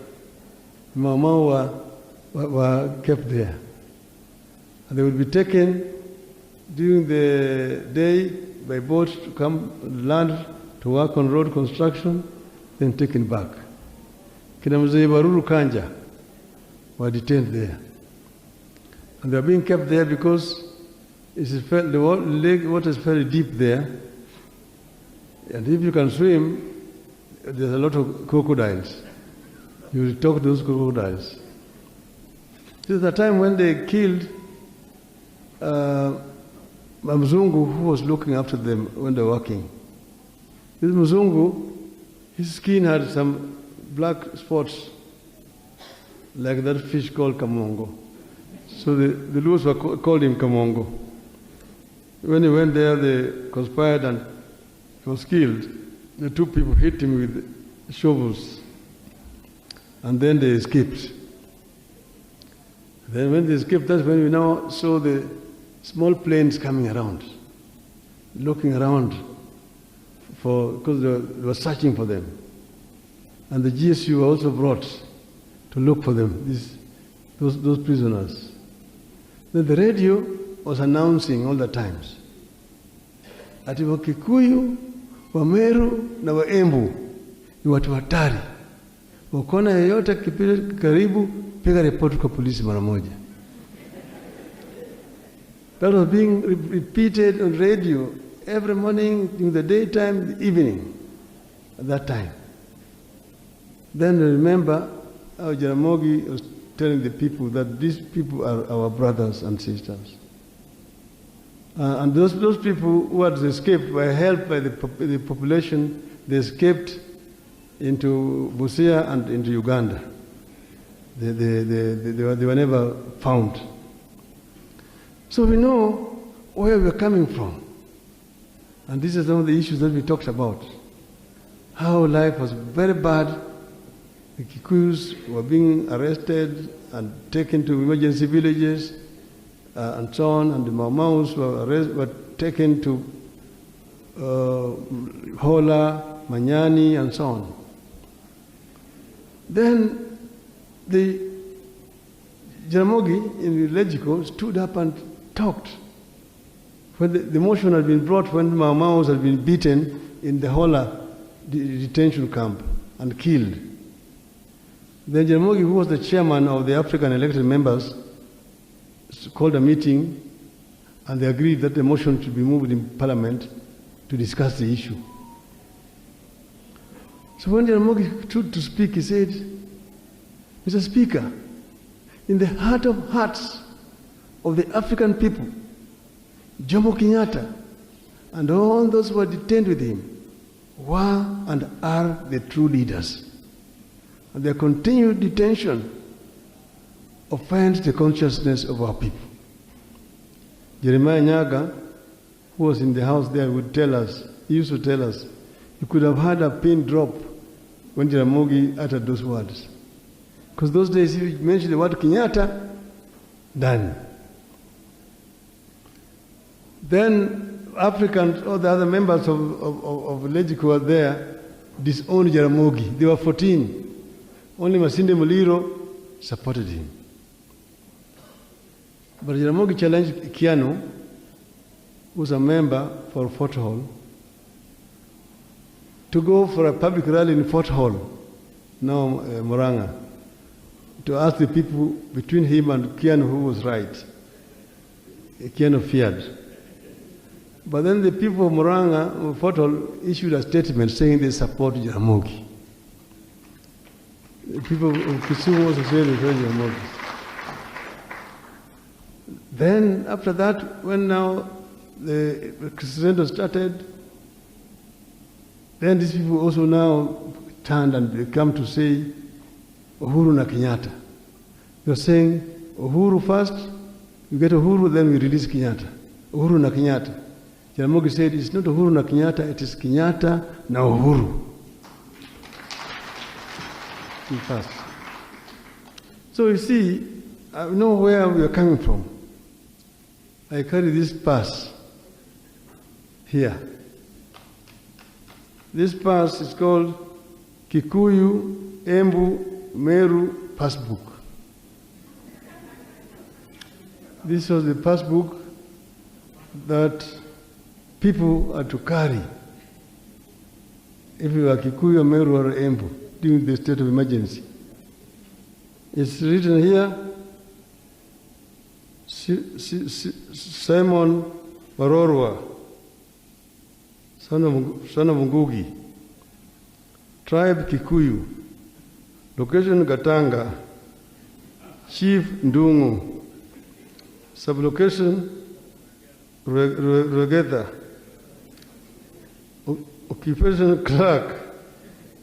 Mau were kept there. And they would be taken during the day by boat to come land to work on road construction, then taken back. Kina Mzee Baruru Kanja were detained there. And they are being kept there because the lake water is very deep there. And if you can swim, there's a lot of crocodiles. You will talk to those crocodiles. This is the time when they killed Mzungu, who was looking after them when they were working. This Mzungu, his skin had some black spots, like that fish called kamongo. So the Luos called him kamongo. When he went there, they conspired and he was killed. The two people hit him with shovels. And then they escaped. Then when they escaped, that's when we now saw the small planes coming around, looking around because they were searching for them. And the GSU were also brought to look for them, those prisoners. Then the radio was announcing all the times, ati Wakikuyu, Wameru na Waembu ni watu hatari. Ukiona yeyote karibu, piga report kwa polisi mara moja. That was being repeated on radio every morning, in the daytime, the evening, at that time. Then I remember how Jaramogi was telling the people that these people are our brothers and sisters. And those people who had escaped were helped by the population. They escaped into Busia and into Uganda. They were never found. So we know where we're coming from. And these are some of the issues that we talked about. How life was very bad. The Kikuyus were being arrested and taken to emergency villages and so on, and the Mau-Maus were taken to Hola, Manyani, and so on. Then the Jaramogi in Legico stood up and talked. When the motion had been brought when Mau-Maus had been beaten in the Hola detention camp and killed. Then Jaramogi, who was the chairman of the African elected members, called a meeting, and they agreed that the motion should be moved in Parliament to discuss the issue. So when Jaramogi stood to speak, he said, Mr. Speaker, in the heart of hearts of the African people, Jomo Kenyatta and all those who were detained with him were and are the true leaders. And their continued detention offends the consciousness of our people. Jeremiah Nyaga, who was in the house there, would tell us, he used to tell us, you could have had a pin drop when Jaramogi uttered those words. Because those days, if you mention the word Kenyatta, done. Then Africans, or the other members of Legic who were there, disowned Jaramogi. They were 14. Only Masinde Muliro supported him. But Jaramogi challenged Kiano, who was a member for Fort Hall, to go for a public rally in Fort Hall, now Murang'a, to ask the people between him and Kiano who was right. Kiano feared. But then the people of Murang'a, Fort Hall, issued a statement saying they support Jaramogi. The people of Kisumu also said they support Jaramogi. Then after that, when now the President started, then these people also now turned and they come to say Uhuru na Kenyatta. You're saying Uhuru first, you get Uhuru, then we release Kenyatta. Uhuru na Kenyatta. Jaramogi said it's not Uhuru na Kenyatta, it is Kenyatta na Uhuru. First. So you see, I know where we are coming from. I carry this pass here. This pass is called Kikuyu Embu Meru Passbook. This was the passbook that people had to carry if you are Kikuyu, Meru, or Embu during the state of emergency. It's written here, Simon Barorwa, son of Ngugi, tribe Kikuyu, location Gatanga, chief Ndungu, sublocation Regeta, occupation clerk,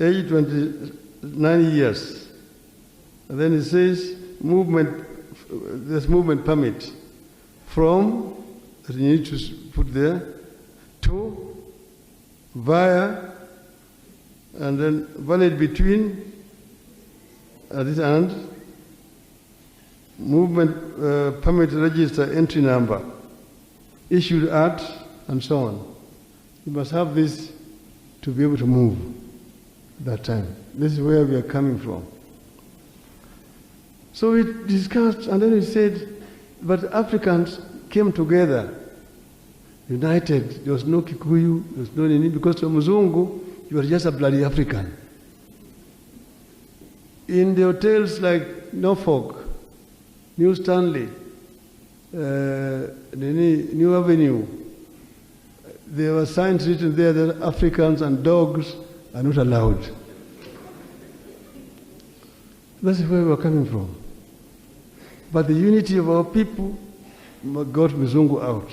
age 29 years. And then it says there's movement permit from, that you need to put there, to, via, and then valid between, this and, movement permit register entry number, issued at, and so on. You must have this to be able to move at that time. This is where we are coming from. So we discussed, and then we said, but Africans came together, united. There was no Kikuyu, there was no Nini, because to Muzungu, you were just a bloody African. In the hotels like Norfolk, New Stanley, New Avenue, there were signs written there that Africans and dogs are not allowed. That's where we are coming from. But the unity of our people got Mzungu out.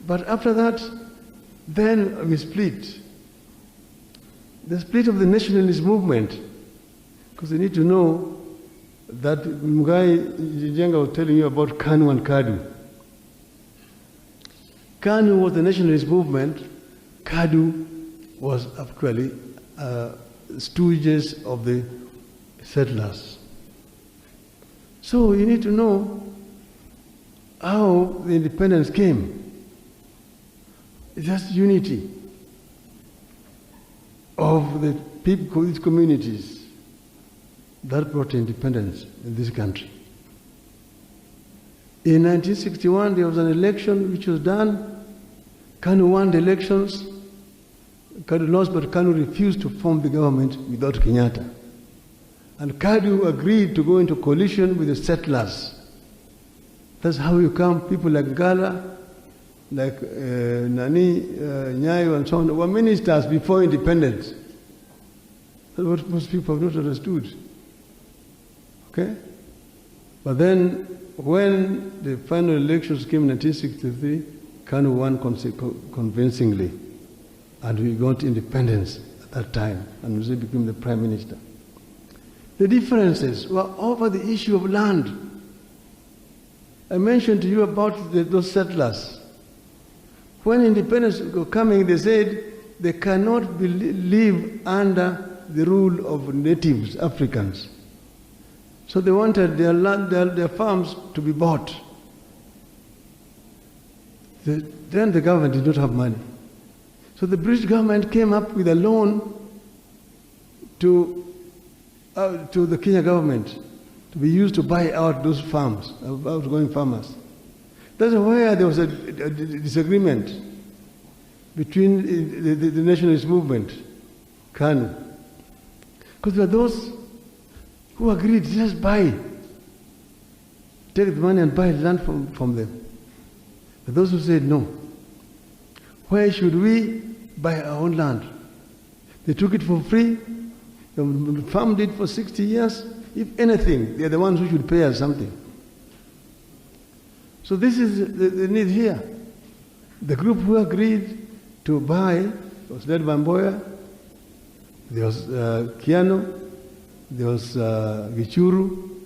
But after that, then we split. The split of the nationalist movement, because you need to know that Mugai Jenga was telling you about Kanu and Kadu. Kanu was the nationalist movement, Kadu was actually stooges of the settlers. So you need to know how the independence came. It's just unity of the people, these communities, that brought independence in this country. In 1961, there was an election which was done. Kanu won the elections. Kadu lost, but Kanu refused to form the government without Kenyatta. And Kadu agreed to go into coalition with the settlers. That's how you come. People like Gala, like Nyayo and so on, were ministers before independence. That's what most people have not understood. Okay? But then, when the final elections came in 1963, Kanu won convincingly. And we got independence at that time, and Mzee became the prime minister. The differences were over the issue of land. I mentioned to you about those settlers. When independence was coming, they said they cannot live under the rule of natives, Africans. So they wanted their land, their farms to be bought. Then the government did not have money. So the British government came up with a loan to the Kenya government to be used to buy out those farms, outgoing farmers. That's where there was a disagreement between the nationalist movement, KANU. Because there were those who agreed, let's buy, take the money and buy land from them. But those who said no. Why should we buy our own land? They took it for free, they farmed it for 60 years. If anything, they are the ones who should pay us something. So this is the need here. The group who agreed to buy was led by Mboya, there was Kiano, there was Gichuru,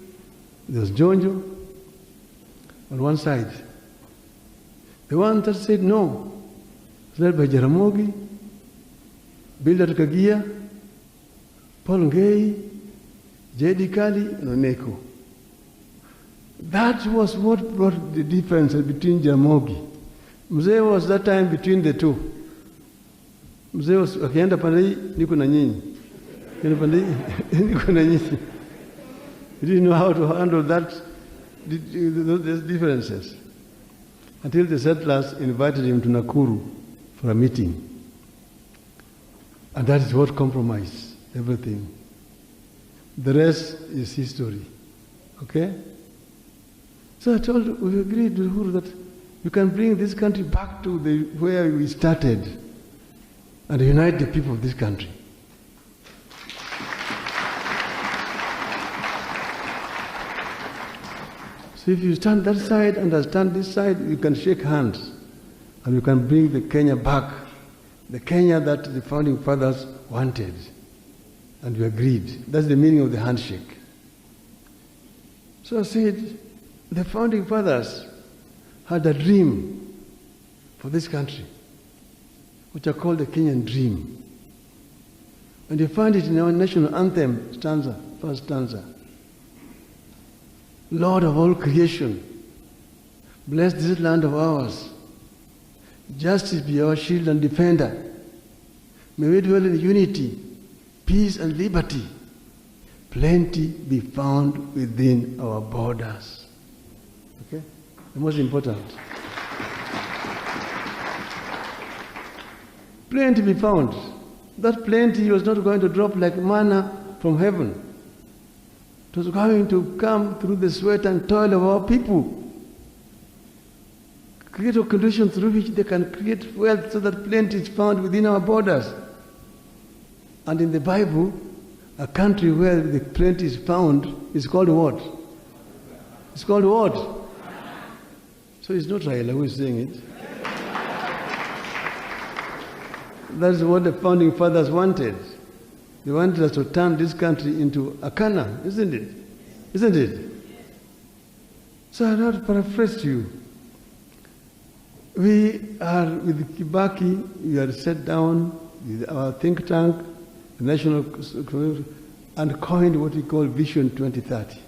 there was Jonjo on one side. The one that said no was led by Jaramogi, Bildad Kagia, Paul Ngei, J.D. Kali, and Oneko. That was what brought the difference between Jaramogi. Mzee was that time between the two. Mzee was akienda pande hii niko na nyinyi. Akienda pande hii niko na nyinyi. He didn't know how to handle those differences. Until the settlers invited him to Nakuru for a meeting. And that is what compromised everything. The rest is history. Okay? So we agreed with Uhuru that you can bring this country back to where we started and unite the people of this country. So if you stand that side and I stand this side, you can shake hands and you can bring the Kenya back, the Kenya that the founding fathers wanted. And we agreed. That's the meaning of the handshake. So I said, the founding fathers had a dream for this country, which are called the Kenyan dream. And you find it in our national anthem stanza, first stanza. Lord of all creation, bless this land of ours. Justice be our shield and defender. May we dwell in unity, peace and liberty. Plenty be found within our borders. Okay? The most important. Plenty be found. That plenty was not going to drop like manna from heaven. It was going to come through the sweat and toil of our people. Create a condition through which they can create wealth so that plenty is found within our borders. And in the Bible, a country where the plenty is found is called what? It's called what? So it's not Raila who is saying it. That's what the founding fathers wanted. They wanted us to turn this country into a Canaan, isn't it? Isn't it? So I want to paraphrase to you. We are with Kibaki, we are set down with our think tank, the national, and coined what we call Vision 2030.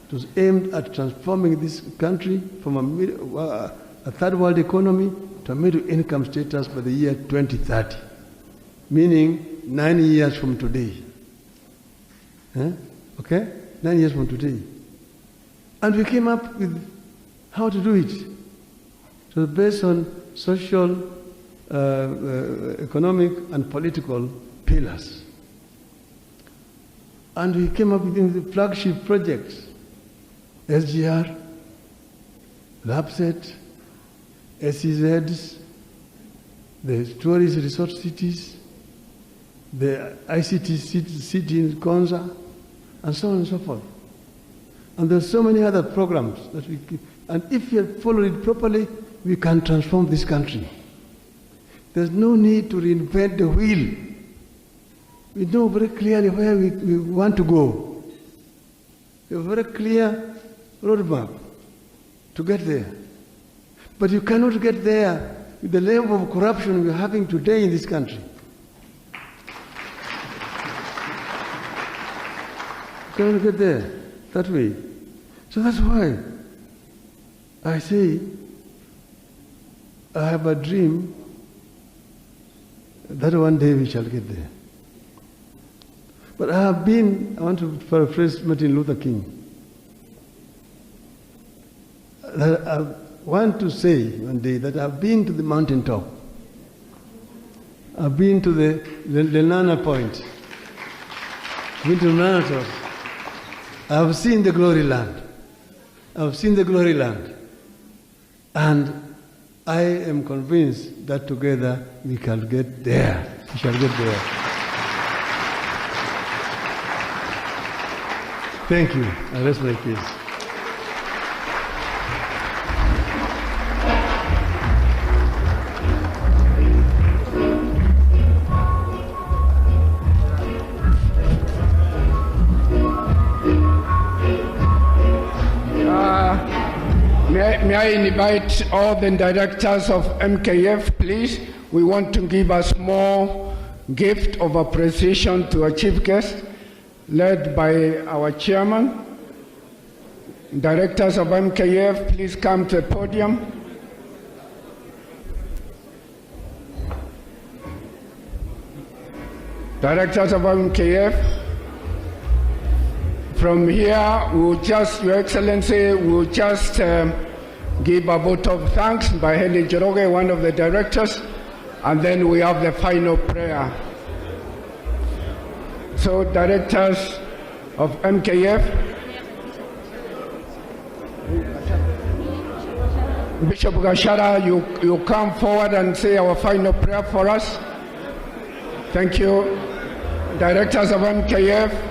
It was aimed at transforming this country from a third world economy to a middle income status by the year 2030, meaning 9 years from today. Okay? 9 years from today. And we came up with how to do it. It was based on social, economic, and political pillars. And we came up with the flagship projects, SGR, LAPSET, SEZs, the tourist resort cities, the ICT city in Konza, and so on and so forth. And there are so many other programs that we keep. And if you follow it properly, we can transform this country. There's no need to reinvent the wheel. We know very clearly where we want to go. We have a very clear roadmap to get there. But you cannot get there with the level of corruption we're having today in this country. cannot get there that way. So that's why I say I have a dream that one day we shall get there. But I want to paraphrase Martin Luther King, that I want to say one day that I've been to the mountaintop. I've been to the Lenana Point. I've been to Lenana. I've seen the glory land. I've seen the glory land. And I am convinced that together we can get there. We shall get there. Thank you. I rest my case. May I invite all the directors of MKF, please? We want to give a small gift of appreciation to our chief guest, led by our chairman. Directors of MKF, please come to the podium. Directors of MKF. From here, Your Excellency, we'll just give a vote of thanks by Henry Njoroge, one of the directors, and then we have the final prayer. So, directors of MKF, Bishop Gashara, you come forward and say our final prayer for us. Thank you. Directors of MKF.